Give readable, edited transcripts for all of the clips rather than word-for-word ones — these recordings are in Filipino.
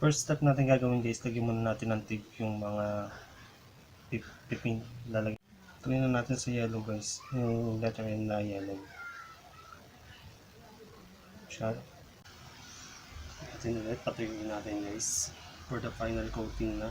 First step natin gagawin guys, lagyan muna natin ng tape yung mga pipin lalagyan. Try na natin sa yellow guys, yung letter N na yellow. Siya. Natin ulit, patuyuin natin guys for the final coating na.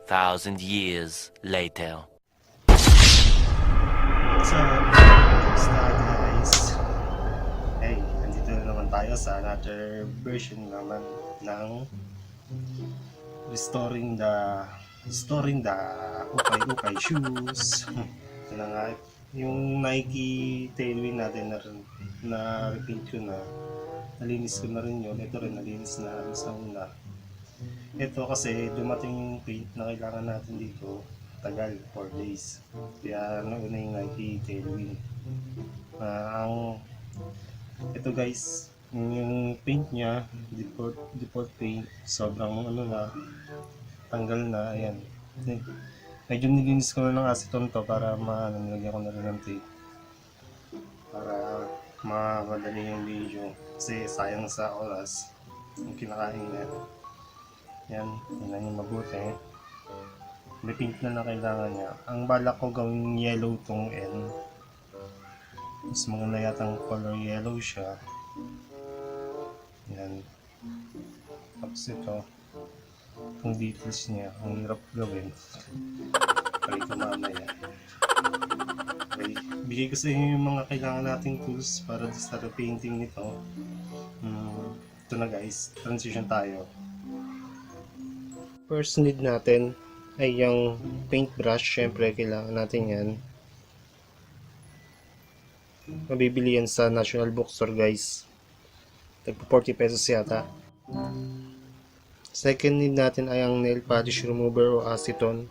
Thousand years later. So, kamusta guys? Hey, nandito na naman tayo sa another version naman ng restoring the Ukay-Ukay Shoes. Ito na nga, yung Nike tailwind natin na repaint ko na, nalinis ko na rin yun. Ito rin nalinis na sa una. Ito kasi dumating yung paint na kailangan natin dito, tagal, 4 days. Kaya nauna yung Nike tailwind. Ito guys, yung paint niya, default paint, sobrang na, tanggal na, ayan. Medyo nilinis ko na ng acetone to para nilagyan ko na rin ng tape. Para madali yung video. Kasi sayang sa oras yung kinakain niya. Yan, yun yung mabuti. May pink na kailangan niya. Ang balak ko gawing yellow tong N. Mas maganda yatang color yellow siya. Yan. Tapos ito, itong details niya, ang hirap gawin. Try ko mamaya. Okay. Bigay ko sa inyo yung mga kailangan nating tools para sa repainting nito. Ito na guys, transition tayo. First need natin ay yung paintbrush. Syempre kailangan natin yan. Mabibili yan sa National Bookstore guys. Tagpo 40 pesos yata. Second need natin ay ang nail polish remover o acetone.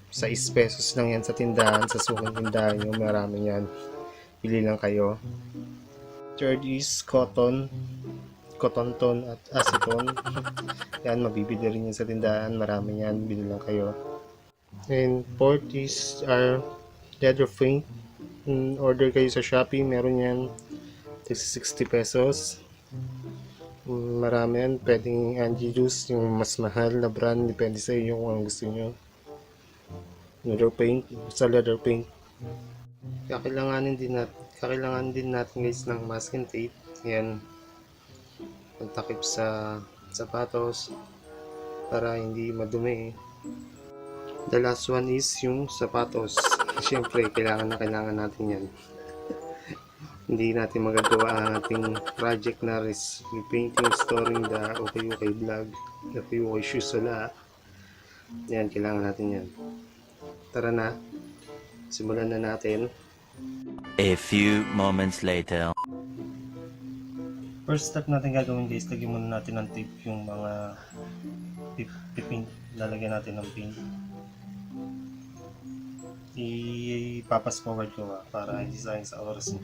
6 pesos lang yan sa tindahan, sa sukang tindahan nyo. Marami yan. Bili lang kayo. Third is cotton tone at acetone. Yan, mabibili rin yan sa tindahan. Marami yan, bili lang kayo. And fourth is our leather paint. Order kayo sa Shopee, meron yan. 60 pesos. Marami yan, pwedeng Angie Juice, yung mas mahal na brand, depende sa inyo kung ang gusto nyo. Leather paint, sa leather paint. Kakailanganin din natin guys ng masking tape. Yan, pagtakip sa sapatos para hindi madumi. The last one is yung sapatos. Siyempre kailangan natin yan. Hindi natin magagawa ang ating project na repainting, storing the Ukay-Ukay vlog, Ukay-Ukay shoes wala. Yan, kailangan natin yan. Tara na, simulan na natin. A few moments later. First step natin gagawin guys, lagyan muna natin ng tape yung mga paint, lalagyan natin ng paint. Ipapas forward ko para hindi sayang sa oras mo.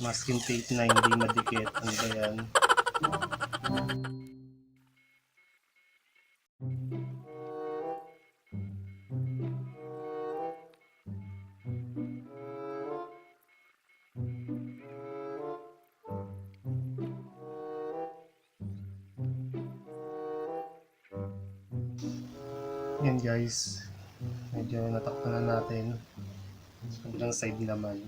Masking tape na hindi madikit, ano ba yan? Yan guys, medyo natakpan na natin. Kabilang side naman.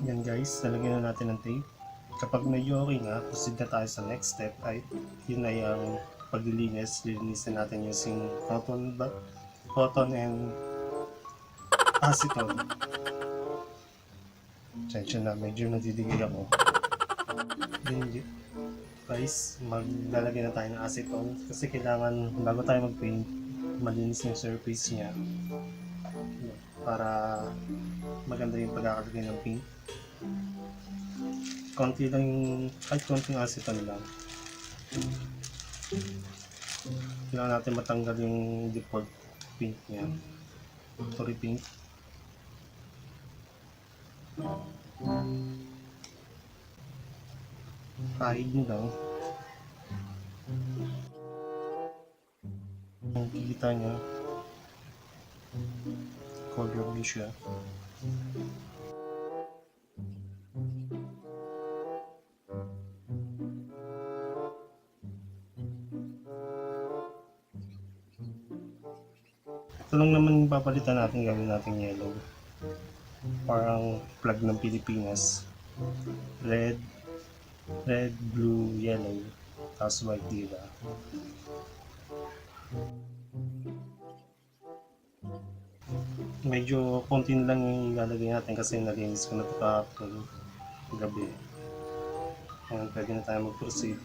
Yan guys, lalagyan na natin ng tape. Kapag medyo okay na, proceed na tayo sa next step ay yun ay ang paglilinis. Lilinisin natin using cotton and acetone. Tensya na, medyo nadidigil ako. Then guys, maglalagay na tayo ng acetone kasi kailangan bago tayo mag-paint, malinis yung surface niya para maganda yung pagkakalagay ng paint. Konti lang yung, kahit konting acetone lang. Kailangan natin matanggal yung default paint niya. To repaint. Kahit nyo lang. Kung kikita nyo, color blue siya. Ito lang naman yung papalitan natin, gawin natin yellow. Parang flag ng Pilipinas. Red, blue, yellow. Tapos white, diba? Medyo konti lang yung ilalagay natin kasi nalinis ko na ito kahapon gabi. Ngayon, pwede na tayo mag-proceed.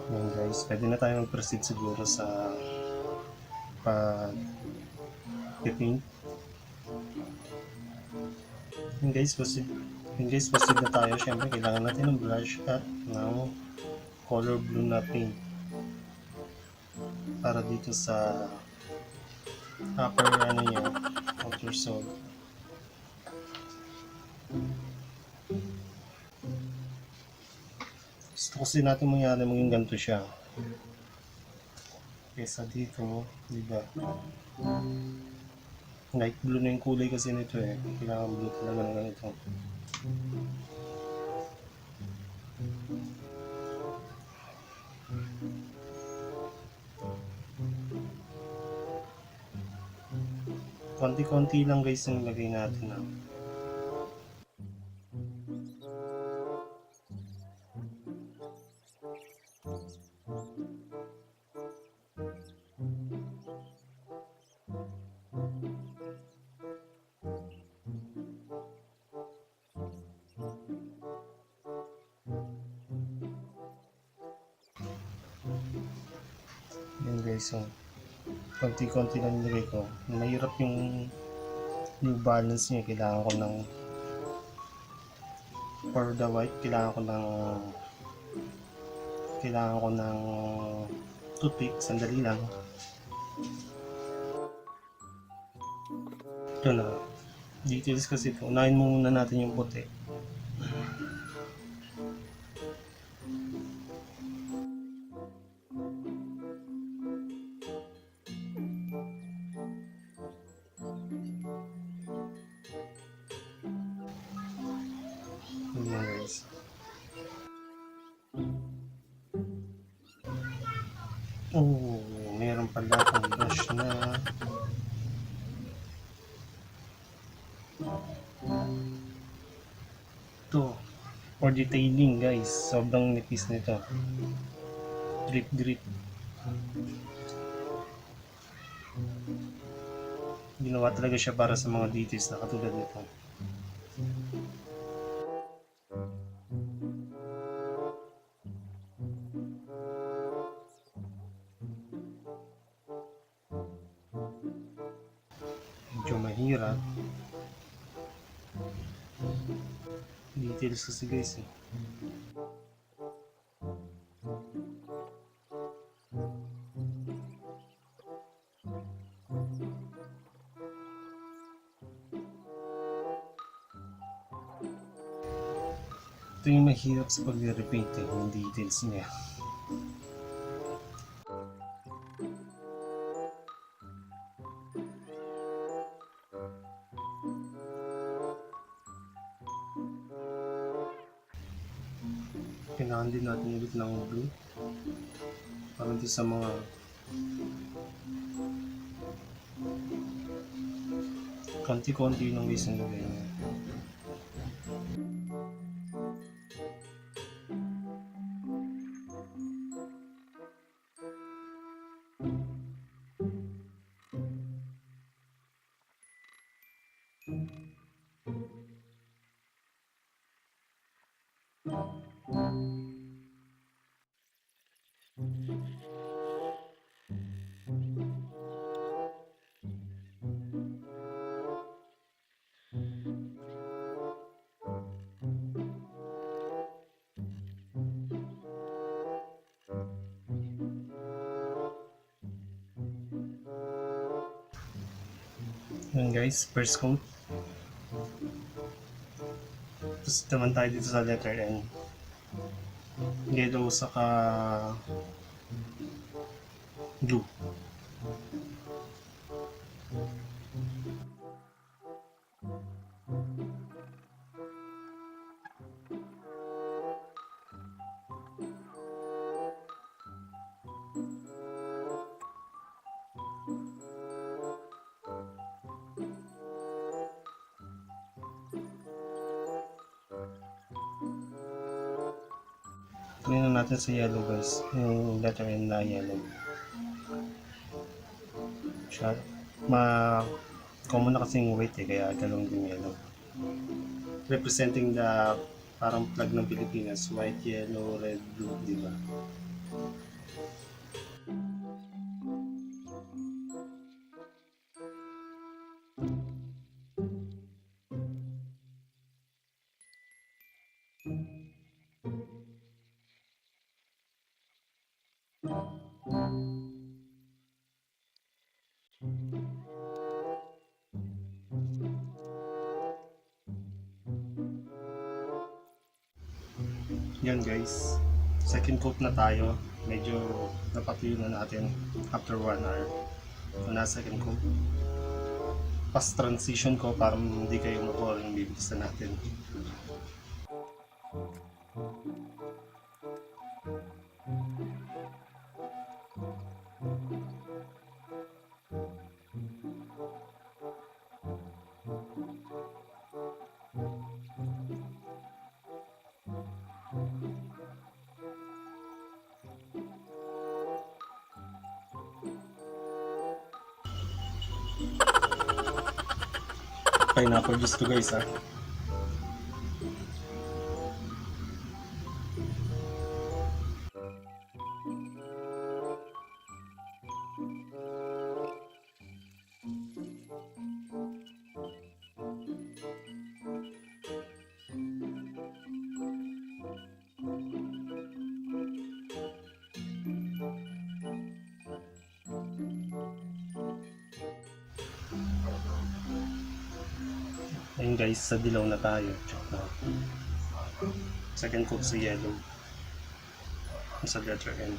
Ngayon guys, pwede na tayo mag-proceed siguro sa pag-paint. Ngayon guys, proceed na tayo. Siyempre, kailangan natin ng brush at ng color blue na paint para dito sa upper outer sole. Gusto kasi natin mangyari maging ganito siya kesa dito, diba? Light blue na yung kulay kasi nito eh. Kailangan blue talaga na ganito. Konti-konti lang guys yung lagay natin. Yan guys, so konti-konti lang nilagay ko. Mahirap yung balance niya. Kailangan ko ng for the white, kailangan ko ng toothpick. Sandali lang. Ito na. Details kasi ito. Unahin muna natin yung puti. Ayan guys. Oh, meron pala akong brush na ito for detailing guys. Sobrang nipis nito. Grip. Ginawa talaga siya para sa mga details na katulad nito. Medyo mahirap. Details kasi guys eh. Ito yung mahirap sa pag-repaint eh, yung details niya. Kailangan din natin ulit ng blue para din sa mga konti-konti ng guys na nilagay niya. Yan guys, first coat. Tapos naman tayo dito sa letter N. Yellow saka blue. Tingnan natin sa yellow guys, yung letter N na yellow. Siya, common na kasing weight eh, kaya galong din yellow. Representing the parang flag ng Pilipinas, white, yellow, red, blue, di ba? Yan guys, second coat na tayo. Medyo napatuyo na natin after 1 hour. So na second coat. Fast transition ko para hindi kayo makuha yung bibilisan natin. Pineapple juice to guys ha. Ayun guys, sa dilaw na tayo. Second coat sa yellow. Sa letter N.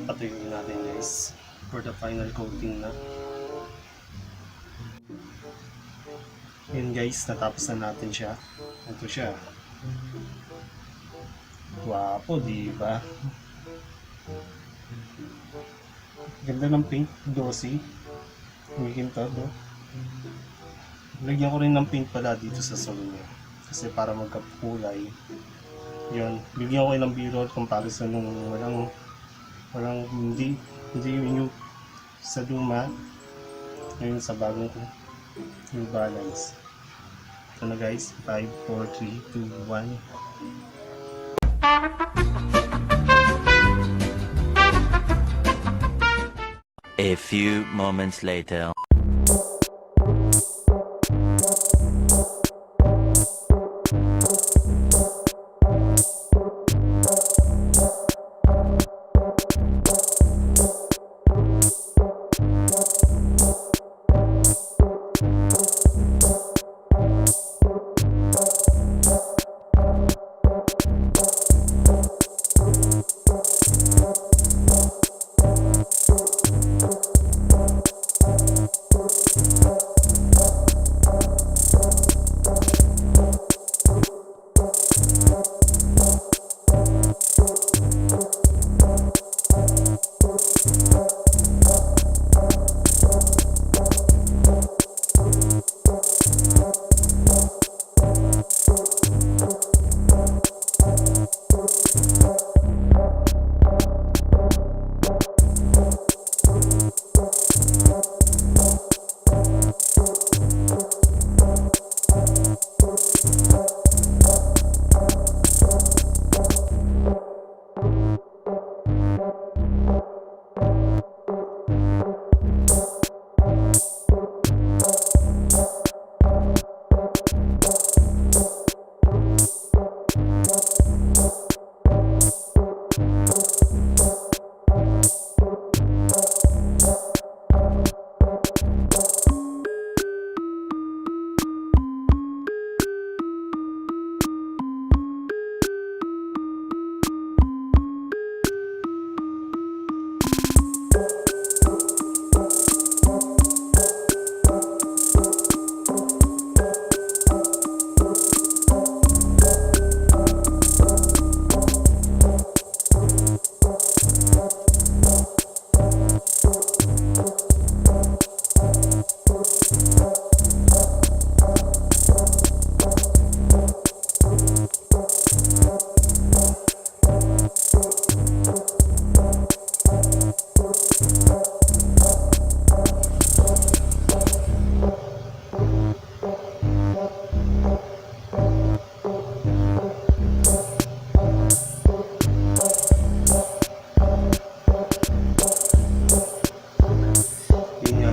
Patuyuin natin guys for the final coating na. Yun guys, natapos na natin siya. Ito siya. Wapo, diba? Ganda ng paint, glossy. Hingin to, no? Lagyan ko rin ng paint pala dito sa sole niya. Kasi para magkakulay. Yun, bigyan ko ng B-roll comparison nung walang hindi yung sa luma, ngayon sa bagong yung balance. Ito na guys, 5, 4, 3, 2, 1. A few moments later.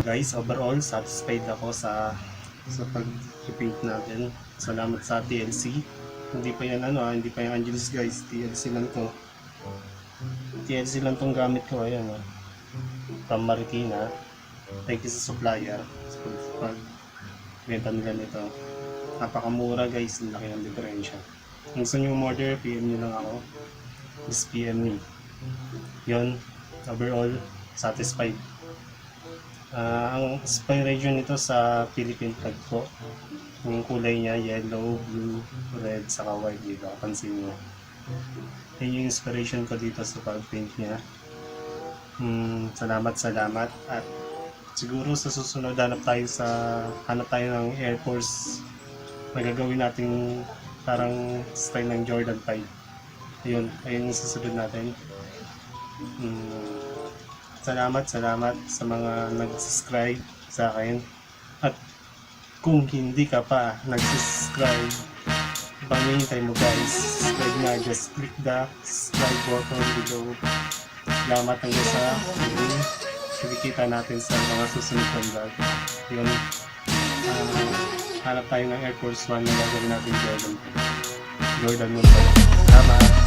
Guys, overall satisfied ako sa pag-repaint natin. Salamat sa TLC. Hindi pa yan hindi pa yan Angeles guys. TLC lang to. TLC lang tong gamit ko, ayan from Marikina. Thank you sa supplier sa pag-benta nila nito. Napakamura guys, ang laki ng diferensya. Kung gusto nyo order, PM nyo lang ako. Just PM me. Yun, overall satisfied. Ang inspiration nito sa Philippine flag po. Yung kulay niya, yellow, blue, red, saka white dito. Pansin nyo. Yan yung inspiration ko dito sa pag-paint niya. Salamat. At siguro sa susunod hanap tayo ng Air Force na gagawin natin parang style ng Jordan 5. Ayun yung susunod natin. Salamat sa mga nag-subscribe sa akin. At kung hindi ka pa nag-subscribe, pangihintay mo guys. Subscribe na, just click the subscribe button below. Salamat hanggang sa nakikita natin sa mga susunod na vlog. Yun, hanap tayo ng Air Force 1 na gagawin natin Jordan 1. Salamat!